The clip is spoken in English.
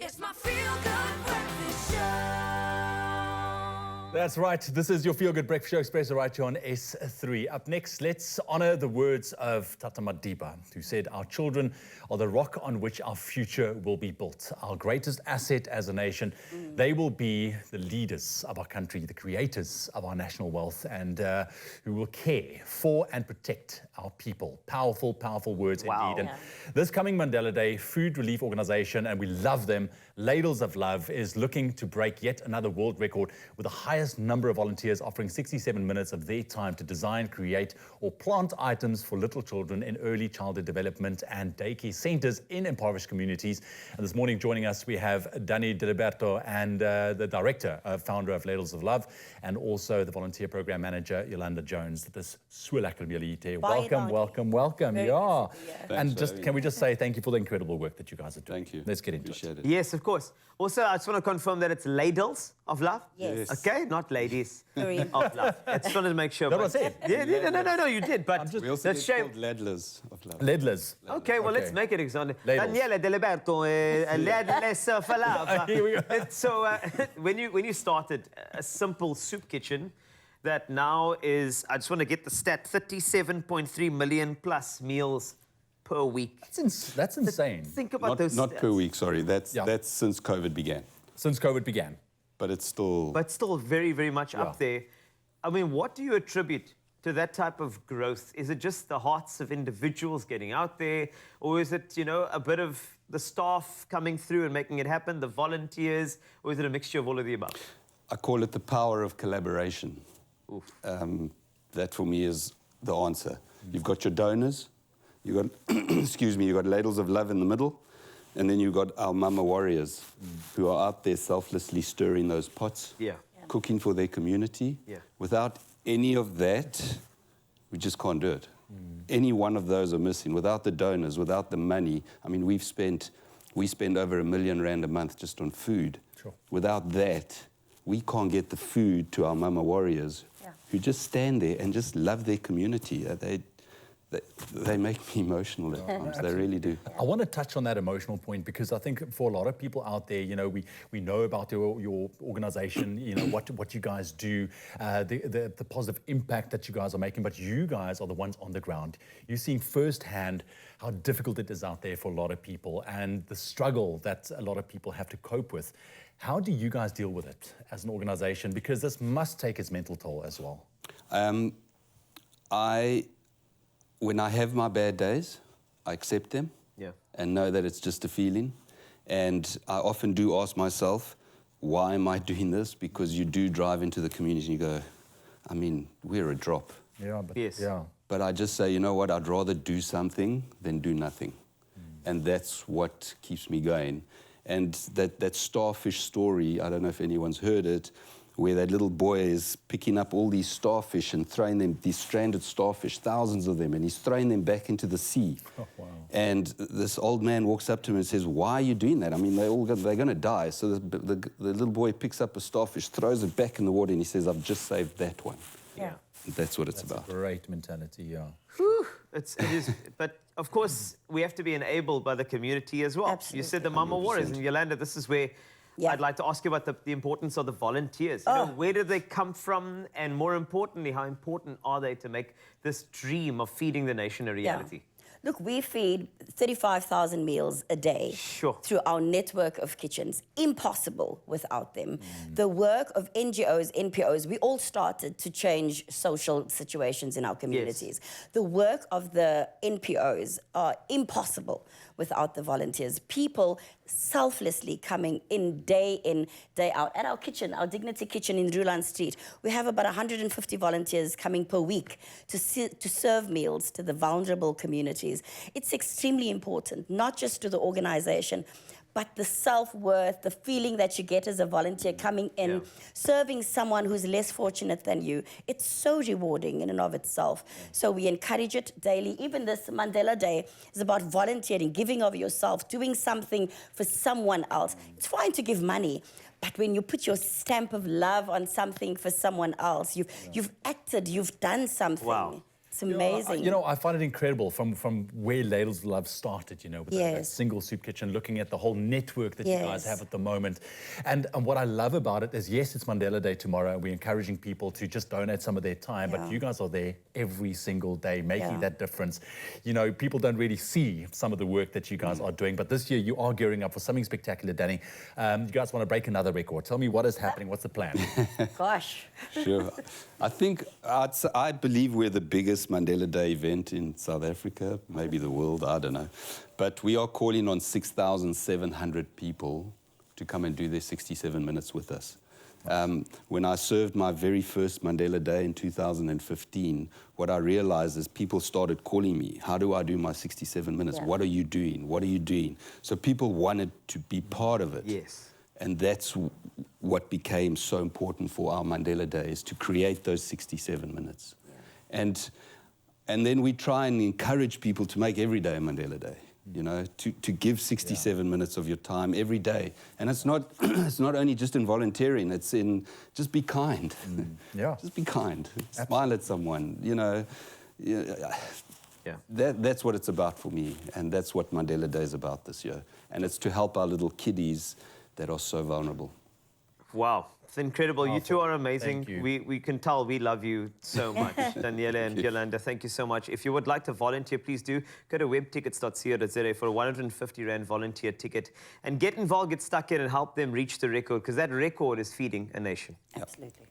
It's my feel-good breakfast show. That's right. This is your Feel Good Breakfast Show, Expresso, right here on S3. Up next, let's honor the words of Tata Madiba, who said, "Our children are the rock on which our future will be built. Our greatest asset as a nation. They will be the leaders of our country, the creators of our national wealth, and who will care for and protect our people." Powerful, powerful words indeed. And this coming Mandela Day, food relief organization, and we love them, Ladles of Love, is looking to break yet another world record with the highest number of volunteers offering 67 minutes of their time to design, create, or plant items for little children in early childhood development and daycare centers in impoverished communities. And this morning joining us, we have Danny Diliberto, and the director, founder of Ladles of Love, and also the volunteer program manager, Yolanda Jones. Dis so lekker om julle hier te hê. Welcome. Yeah. And just, can we just say thank you for the incredible work that you guys are doing. Thank you. Let's get into it. Yes, of course. Also, I just want to confirm that it's Ladles of Love. Yes. Okay, not ladies Korean. of love. I just wanted to make sure. That was it. Yeah, no, you did. But We also that's get shame. called Ladles of Love. Ladles. Okay, well, let's make it exotic. Ladles. Daniele Diliberto, Ladles of Love. Here we go. So, when you started a simple soup kitchen that now is, I just want to get the stat, 37.3 million plus meals per week. That's insane. Think about those Not stats. per week, sorry. That's since COVID began. Since COVID began. But it's still... But still very, very much Yeah. up there. I mean, what do you attribute to that type of growth? Is it just the hearts of individuals getting out there? Or is it, a bit of the staff coming through and making it happen, the volunteers? Or is it a mixture of all of the above? I call it the power of collaboration. That for me is the answer. You've got your donors, you've got, you've got Ladles of Love in the middle, and then you've got our mama warriors who are out there selflessly stirring those pots, cooking for their community. Without any of that, we just can't do it. Any one of those are missing. Without the donors, without the money. I mean, we spend over R1 million a month just on food. Sure. Without that, we can't get the food to our mama warriors who just stand there and just love their community. They make me emotional at times. They really do. I want to touch on that emotional point because I think for a lot of people out there, we know about your organization, what you guys do, the positive impact that you guys are making, but you guys are the ones on the ground. You're seeing firsthand how difficult it is out there for a lot of people and the struggle that a lot of people have to cope with. How do you guys deal with it as an organization? Because this must take its mental toll as well. When I have my bad days, I accept them and know that it's just a feeling. And I often do ask myself, why am I doing this? Because you do drive into the community and you go, I mean, we're a drop. Yeah, But I just say, you know what, I'd rather do something than do nothing. And that's what keeps me going. And that starfish story, I don't know if anyone's heard it, where that little boy is picking up all these starfish and throwing them, these stranded starfish, thousands of them, and he's throwing them back into the sea. Oh, wow. And this old man walks up to him and says, why are you doing that? I mean, they're going to die. So the little boy picks up a starfish, throws it back in the water, and he says, I've just saved that one. Yeah. That's what it's about. A great mentality, yeah. Whew, it is, but of course, we have to be enabled by the community as well. Absolutely. You said the Mama Warriors, and Yolanda, this is where I'd like to ask you about the importance of the volunteers. Where do they come from? And more importantly, how important are they to make this dream of feeding the nation a reality? Look, we feed 35,000 meals a day through our network of kitchens. Impossible without them. The work of NGOs, NPOs, we all started to change social situations in our communities. The work of the NPOs are impossible without the volunteers. People selflessly coming in, day out. At our kitchen, our Dignity Kitchen in Ruland Street, we have about 150 volunteers coming per week to serve meals to the vulnerable communities. It's extremely important, not just to the organization, but the self-worth, the feeling that you get as a volunteer coming in, serving someone who's less fortunate than you. It's so rewarding in and of itself. So we encourage it daily. Even this Mandela Day is about volunteering, giving of yourself, doing something for someone else. It's fine to give money, but when you put your stamp of love on something for someone else, you've acted, you've done something. Wow. It's amazing. You know, I find it incredible from where Ladles Love started, you know, with that Yes. single soup kitchen, looking at the whole network that you guys Yes. have at the moment. And what I love about it is, yes, it's Mandela Day tomorrow, and we're encouraging people to just donate some of their time, but Yeah. you guys are there every single day, making Yeah. that difference. You know, people don't really see some of the work that you guys are doing, but this year you are gearing up for something spectacular, Danny. You guys want to break another record. Tell me what is happening, what's the plan? Gosh. Sure. I believe we're the biggest Mandela Day event in South Africa, maybe the world, I don't know. But we are calling on 6,700 people to come and do their 67 minutes with us. When I served my very first Mandela Day in 2015, what I realized is people started calling me, how do I do my 67 minutes? Yeah. What are you doing? What are you doing? So people wanted to be part of it. Yes. And that's what became so important for our Mandela Days, to create those 67 minutes. Yeah. And then we try and encourage people to make every day a Mandela Day, you know, to give 67 minutes of your time every day. And it's not, it's not only just in volunteering, it's in just be kind. Yeah. Just be kind. Smile at someone, you know. Yeah. That's what it's about for me, and that's what Mandela Day is about this year. And it's to help our little kiddies that are so vulnerable. Wow, it's incredible. Powerful. You two are amazing. Thank you. We can tell we love you so much. Daniela and Yolanda, thank you so much. If you would like to volunteer, please do go to webtickets.co.za for a 150 Rand volunteer ticket and get involved, get stuck in and help them reach the record, because that record is feeding a nation. Absolutely.